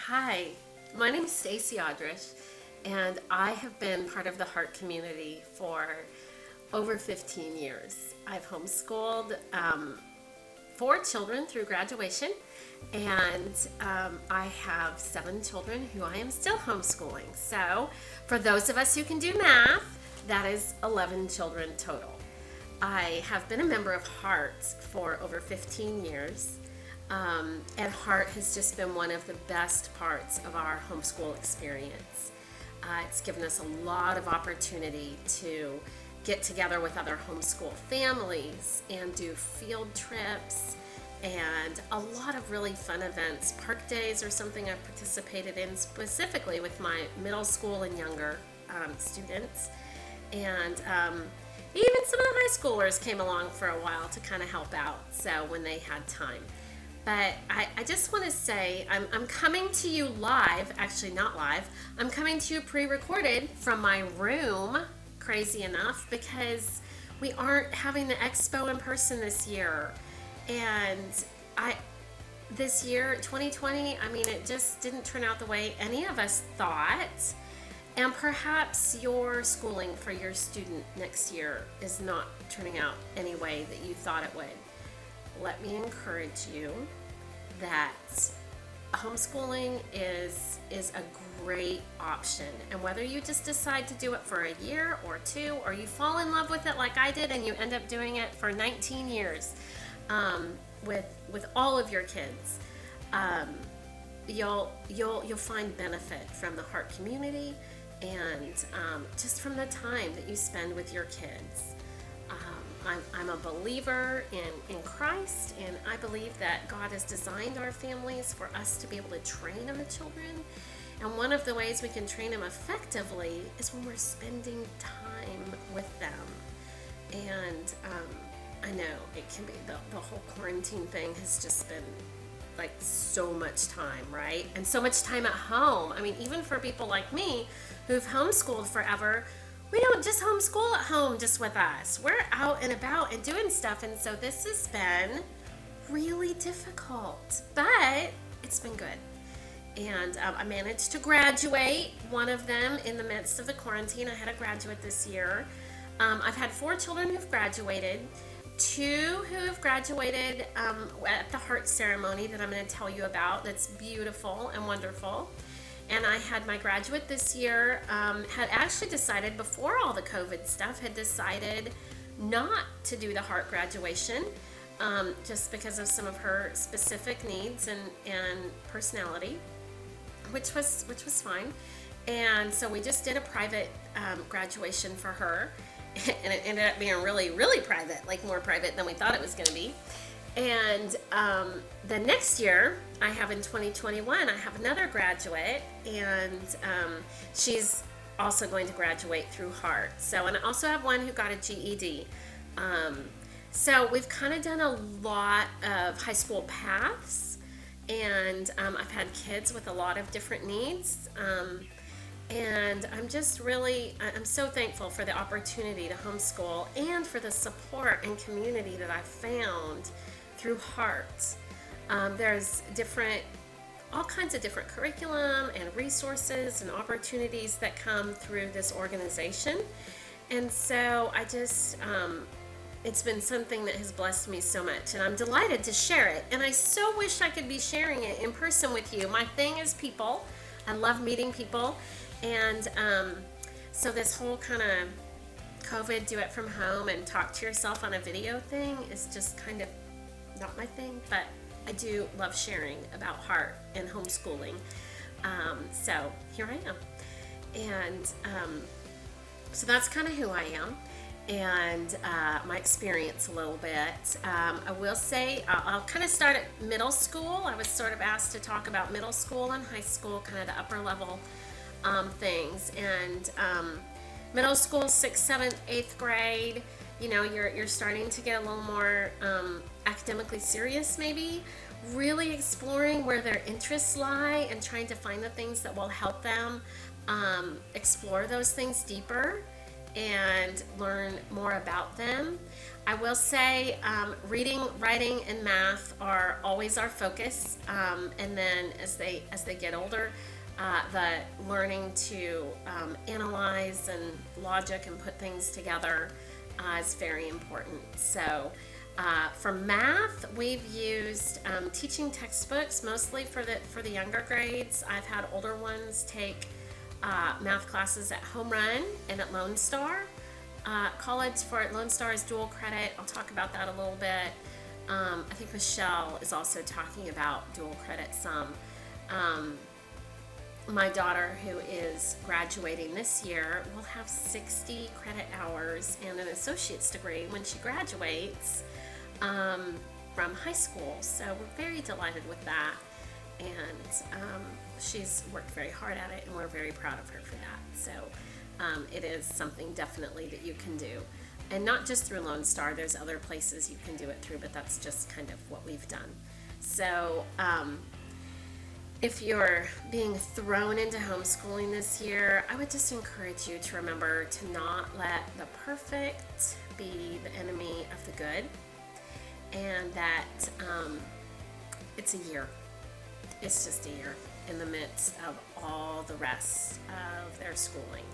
Hi, my name is Stacy Aldrich, and I have been part of the Heart community for over 15 years. I've homeschooled four children through graduation, and I have seven children who I am still homeschooling. So, for those of us who can do math, that is 11 children total. I have been a member of Heart for over 15 years. And Heart has just been one of the best parts of our homeschool experience. It's given us a lot of opportunity to get together with other homeschool families and do field trips and a lot of really fun events. Park days are something I've participated in specifically with my middle school and younger students. And even some of the high schoolers came along for a while to kind of help out, so when they had time. But I just want to say I'm coming to you live, actually not live, I'm coming to you pre-recorded from my room, crazy enough, because we aren't having the expo in person this year. And I this year, 2020, I mean, it just didn't turn out the way any of us thought. And perhaps your schooling for your student next year is not turning out any way that you thought it would. Let me encourage you that homeschooling is a great option, and whether you just decide to do it for a year or two, or you fall in love with it like I did and you end up doing it for 19 years with all of your kids, you'll find benefit from the Heart community and just from the time that you spend with your kids. I'm a believer in Christ, and I believe that God has designed our families for us to be able to train our children. And one of the ways we can train them effectively is when we're spending time with them. And I know it can be, the whole quarantine thing has just been like so much time, right? And so much time at home. I mean, even for people like me who've homeschooled forever, we don't just homeschool at home just with us. We're out and about and doing stuff. And so this has been really difficult, but it's been good. And I managed to graduate one of them in the midst of the quarantine. I had a graduate this year. I've had four children who've graduated, two who have graduated at the Heart ceremony that I'm going to tell you about. That's beautiful and wonderful. And I had my graduate this year, had actually decided before all the COVID stuff, had decided not to do the Heart graduation just because of some of her specific needs and personality, which was fine. And so we just did a private graduation for her, and it ended up being really, really private, like more private than we thought it was going to be. And the next year, I have in 2021, I have another graduate, and she's also going to graduate through Heart. So, and I also have one who got a GED. So we've kind of done a lot of high school paths, and I've had kids with a lot of different needs. And I'm so thankful for the opportunity to homeschool and for the support and community that I've found through Heart. There's all kinds of different curriculum and resources and opportunities that come through this organization. And so it's been something that has blessed me so much, and I'm delighted to share it. And I so wish I could be sharing it in person with you. My thing is people. I love meeting people. And so this whole kind of COVID, do it from home and talk to yourself on a video thing is just kind of not my thing, but I do love sharing about Heart and homeschooling. So here I am. And so that's kind of who I am and my experience a little bit. I will say I'll kind of start at middle school. I was sort of asked to talk about middle school and high school, kind of the upper level things. And middle school, 6th, 7th, 8th grade, you're starting to get a little more academically serious, maybe really exploring where their interests lie and trying to find the things that will help them explore those things deeper. and learn more about them. I will say reading, writing, and math are always our focus. And then as they get older, the learning to analyze and logic and put things together is very important. So for math, we've used teaching textbooks mostly for the younger grades. I've had older ones take math classes at Home Run and at Lone Star. College for Lone Star is dual credit. I'll talk about that a little bit. I think Michelle is also talking about dual credit some. My daughter, who is graduating this year, will have 60 credit hours and an associate's degree when she graduates from high school. So we're very delighted with that. And she's worked very hard at it, and we're very proud of her for that. So it is something definitely that you can do. And not just through Lone Star, there's other places you can do it through, but that's just kind of what we've done. So if you're being thrown into homeschooling this year, I would just encourage you to remember to not let the perfect be the enemy of the good, and that it's a year. It's just a year in the midst of all the rest of their schooling.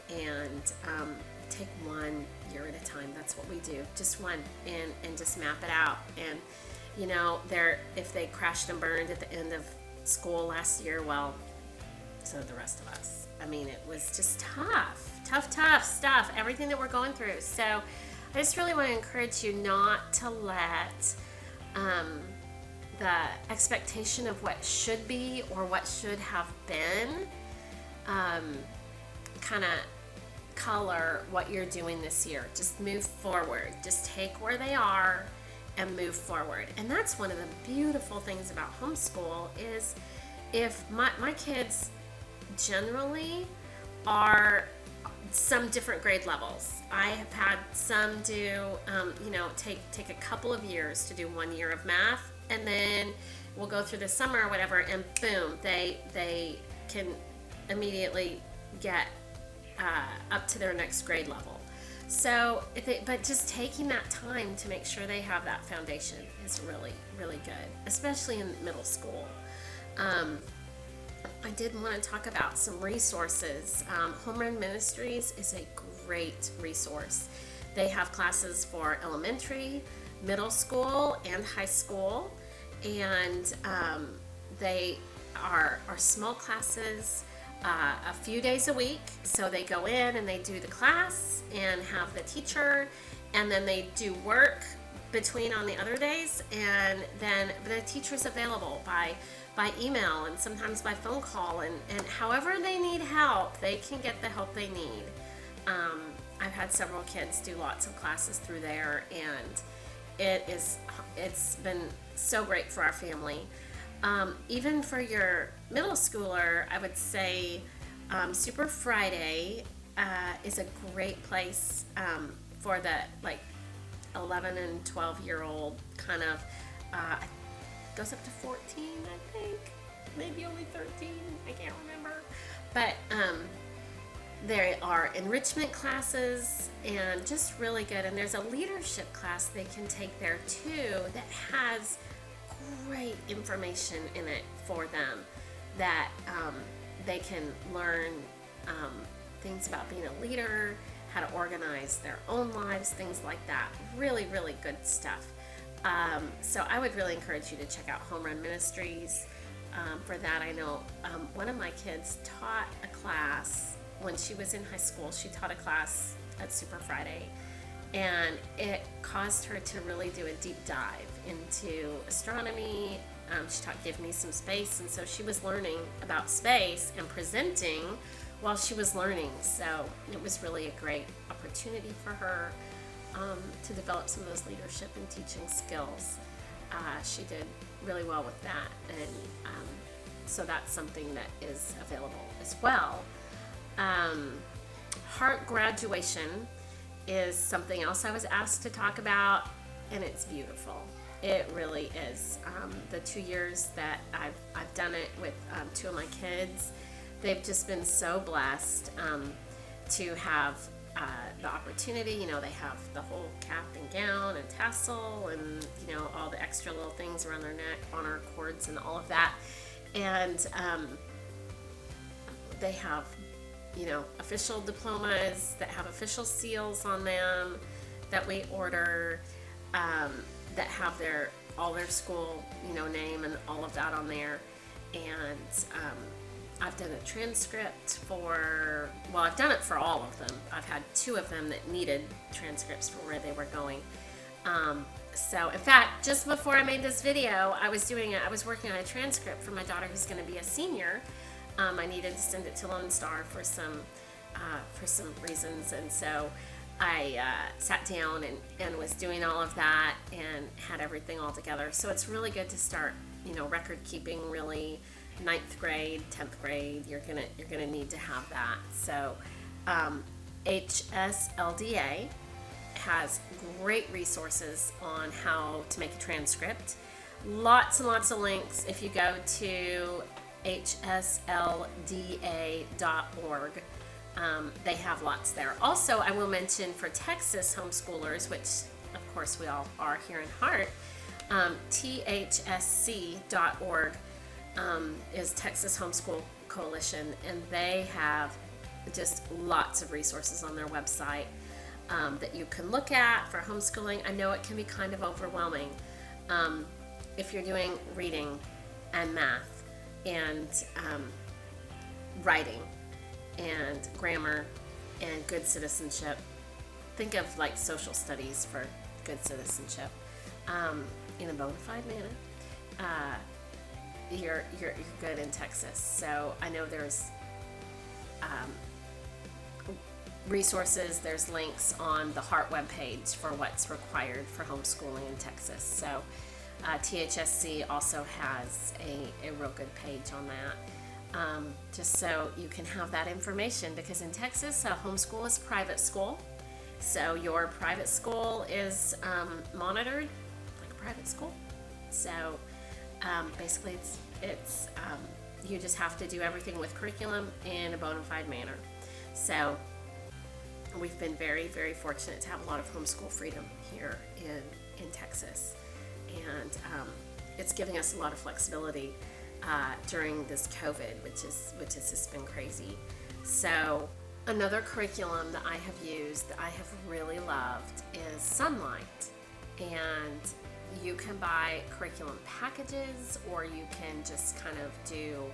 And take 1 year at a time. That's what we do. Just one, and just map it out. And you know, if they crashed and burned at the end of school last year, well, so did the rest of us. I mean, it was just tough stuff, everything that we're going through. So I just really want to encourage you not to let the expectation of what should be or what should have been kind of color what you're doing this year. Just move forward. Just take where they are and move forward. And that's one of the beautiful things about homeschool is if my kids generally are some different grade levels. I have had some do, take a couple of years to do 1 year of math, and then we'll go through the summer or whatever, and boom, they can immediately get up to their next grade level. So, but just taking that time to make sure they have that foundation is really, really good, especially in middle school. I did want to talk about some resources. Home Run Ministries is a great resource. They have classes for elementary, middle school, and high school, and they are small classes. A few days a week, so they go in and they do the class and have the teacher, and then they do work between on the other days, and then the teacher's available by email and sometimes by phone call, and however they need help, they can get the help they need. I've had several kids do lots of classes through there, and it's been so great for our family. Even for your middle schooler, I would say Super Friday is a great place for the 11 and 12-year-old kind of, goes up to 14, I think, maybe only 13, I can't remember. But there are enrichment classes and just really good. And there's a leadership class they can take there too that has great information in it for them, that they can learn things about being a leader, how to organize their own lives, things like that. Really, really good stuff. So I would really encourage you to check out Home Run Ministries. For that, I know one of my kids taught a class when she was in high school. She taught a class at Super Friday, and it caused her to really do a deep dive into astronomy. She taught Give Me Some Space, and so she was learning about space and presenting while she was learning. So it was really a great opportunity for her to develop some of those leadership and teaching skills. She did really well with that, and so that's something that is available as well. Heart Graduation is something else I was asked to talk about, and it's beautiful. It really is. The 2 years that I've done it with 2 of my kids, they've just been so blessed to have the opportunity. They have the whole cap and gown and tassel and, all the extra little things around their neck, honor cords and all of that. And they have, official diplomas that have official seals on them that we order, that have all their school, name and all of that on there. And I've done a transcript I've done it for all of them. I've had 2 of them that needed transcripts for where they were going. So in fact, just before I made this video, I was working on a transcript for my daughter who's going to be a senior. I needed to send it to Lone Star for some reasons, and so I sat down and was doing all of that and had everything all together. So it's really good to start, record keeping. Really, 9th grade, 10th grade, you're gonna need to have that. So HSLDA has great resources on how to make a transcript. Lots and lots of links. If you go to hslda.org, they have lots there. Also, I will mention for Texas homeschoolers, which of course we all are here in Hart, thsc.org is Texas Homeschool Coalition, and they have just lots of resources on their website that you can look at for homeschooling. I know it can be kind of overwhelming if you're doing reading and math and writing and grammar and good citizenship. Think of like social studies for good citizenship in a bona fide manner. You're good in Texas. So I know there's resources, there's links on the Hart webpage for what's required for homeschooling in Texas. So THSC also has a real good page on that. Just so you can have that information, because in Texas, homeschool is private school. So your private school is monitored like a private school. So basically it's you just have to do everything with curriculum in a bona fide manner. So we've been very, very fortunate to have a lot of homeschool freedom here in Texas. And it's giving us a lot of flexibility during this COVID, which has just been crazy. So another curriculum that I have used that I have really loved is Sunlight. And you can buy curriculum packages, or you can just kind of do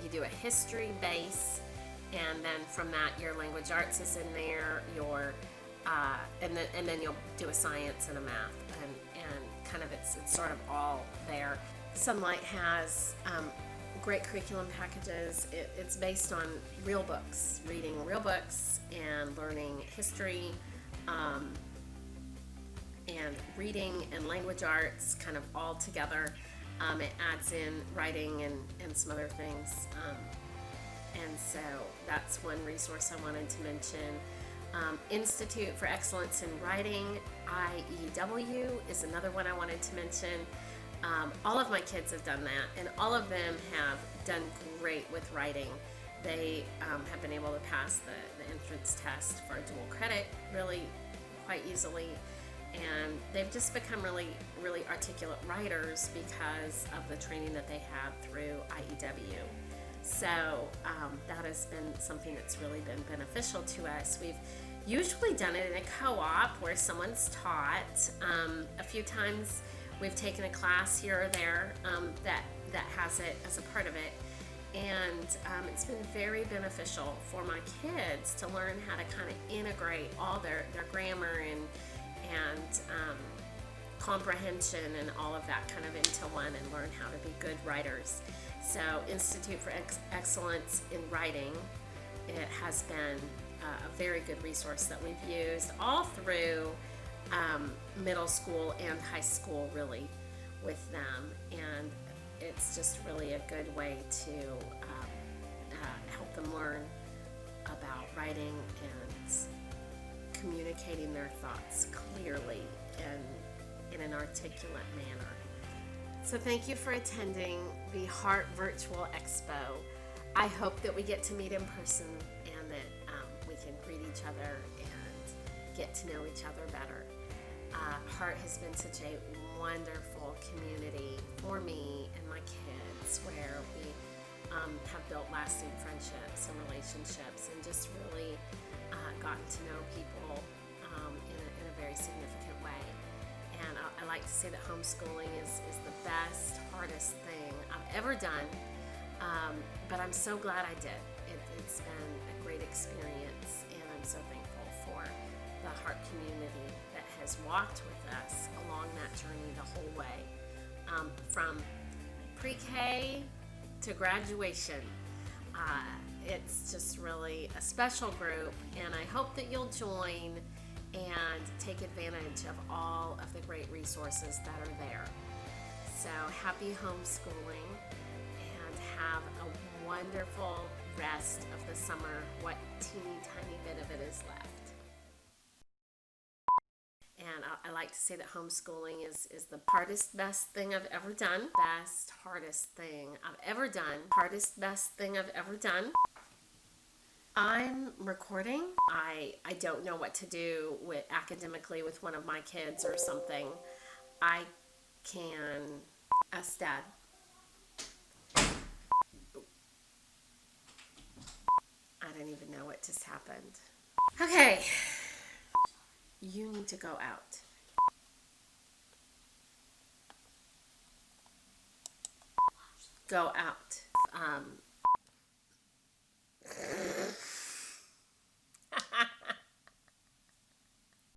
you do a history base, and then from that your language arts is in there, your and then you'll do a science and a math, and kind of it's sort of all there. Sunlight has great curriculum packages. It's based on real books, reading real books and learning history, and reading and language arts kind of all together. It adds in writing and some other things. And so that's one resource I wanted to mention. Institute for Excellence in Writing, IEW, is another one I wanted to mention. All of my kids have done that, and all of them have done great with writing. They have been able to pass the entrance test for dual credit really quite easily, and they've just become really, really articulate writers because of the training that they had through IEW. So that has been something that's really been beneficial to us. We've usually done it in a co-op where someone's taught. A few times we've taken a class here or there that has it as a part of it. And it's been very beneficial for my kids to learn how to kind of integrate all their grammar and comprehension and all of that kind of into one, and learn how to be good writers. So Institute for Excellence in Writing, it has been a very good resource that we've used all through middle school and high school, really, with them. And it's just really a good way to help them learn about writing and communicating their thoughts clearly and in an articulate manner. So thank you for attending the Hart Virtual Expo. I hope that we get to meet in person and that we can greet each other and get to know each other better. Heart has been such a wonderful community for me and my kids, where we have built lasting friendships and relationships, and just really gotten to know people in a very significant way. And I like to say that homeschooling is the best, hardest thing I've ever done, but I'm so glad I did. It's been a great experience, and I'm so thankful for the Heart community that has walked with us along that journey the whole way, from pre-K to graduation. It's just really a special group, and I hope that you'll join and take advantage of all of the great resources that are there. So happy homeschooling, and have a wonderful rest of the summer, what teeny tiny bit of it is left. And I like to say that homeschooling is the hardest, best thing I've ever done. Best, hardest thing I've ever done. Hardest, best thing I've ever done. I'm recording. I don't know what to do with academically with one of my kids or something. I can ask Dad. I don't even know what just happened. Okay. You need to go out. Go out.